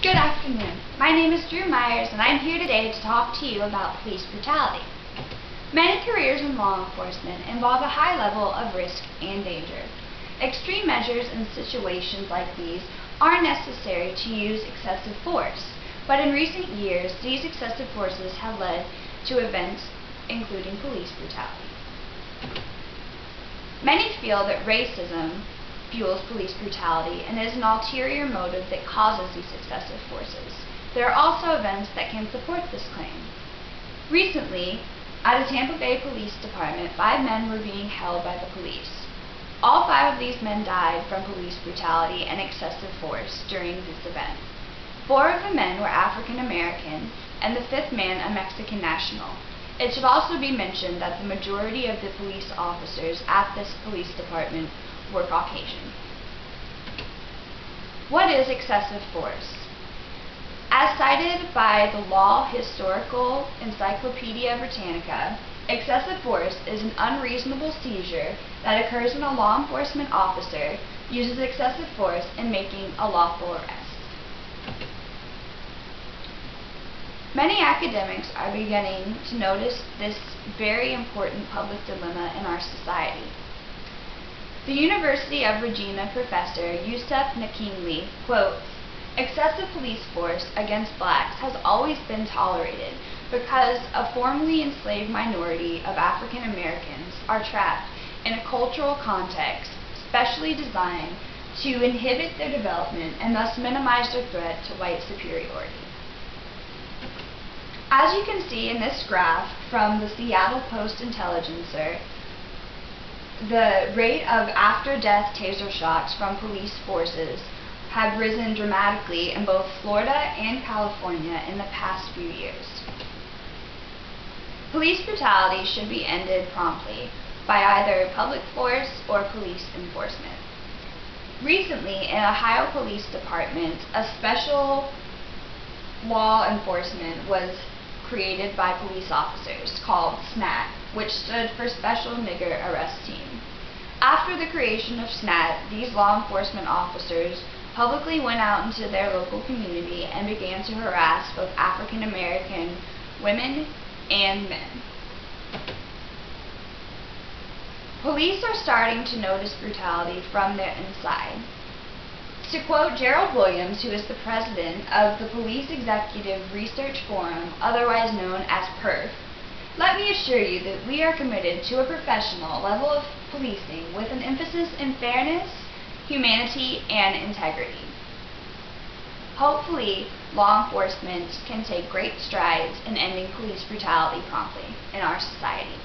Good afternoon. My name is Drew Myers, and I'm here today to talk to you about police brutality. Many careers in law enforcement involve a high level of risk and danger. Extreme measures in situations like these are necessary to use excessive force, but in recent years, these excessive forces have led to events including police brutality. Many feel that racism fuels police brutality and is an ulterior motive that causes these excessive forces. There are also events that can support this claim. Recently, at a Tampa Bay Police Department, 5 men were being held by the police. All 5 of these men died from police brutality and excessive force during this event. 4 of the men were African American and the 5th man a Mexican national. It should also be mentioned that the majority of the police officers at this police department were Caucasian. What is excessive force? As cited by the Law Historical Encyclopedia Britannica, excessive force is an unreasonable seizure that occurs when a law enforcement officer uses excessive force in making a lawful arrest. Many academics are beginning to notice this very important public dilemma in our society. The University of Regina professor Yusuf Nakingli quotes, "Excessive police force against blacks has always been tolerated because a formerly enslaved minority of African Americans are trapped in a cultural context specially designed to inhibit their development and thus minimize their threat to white superiority." As you can see in this graph from the Seattle Post-Intelligencer, the rate of after-death taser shots from police forces have risen dramatically in both Florida and California in the past few years. Police brutality should be ended promptly by either public force or police enforcement. Recently, in Ohio Police Department, a special law enforcement was created by police officers called SNAT, which stood for Special Nigger Arrest Team. After the creation of SNAT, these law enforcement officers publicly went out into their local community and began to harass both African American women and men. Police are starting to notice brutality from their inside. To quote Gerald Williams, who is the president of the Police Executive Research Forum, otherwise known as PERF, "Let me assure you that we are committed to a professional level of policing with an emphasis in fairness, humanity, and integrity." Hopefully, law enforcement can take great strides in ending police brutality promptly in our society.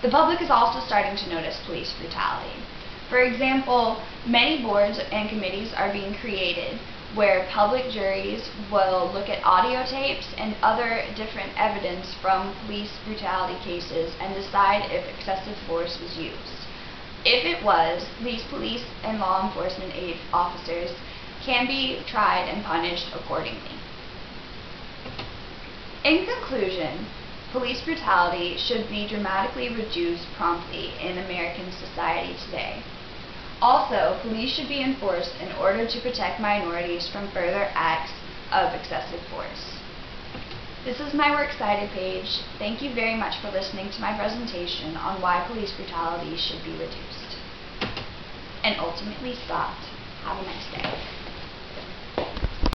The public is also starting to notice police brutality. For example, many boards and committees are being created where public juries will look at audio tapes and other different evidence from police brutality cases and decide if excessive force was used. If it was, these police and law enforcement officers can be tried and punished accordingly. In conclusion, police brutality should be dramatically reduced promptly in American society today. Also, police should be enforced in order to protect minorities from further acts of excessive force. This is my Works Cited page. Thank you very much for listening to my presentation on why police brutality should be reduced and ultimately stopped. Have a nice day.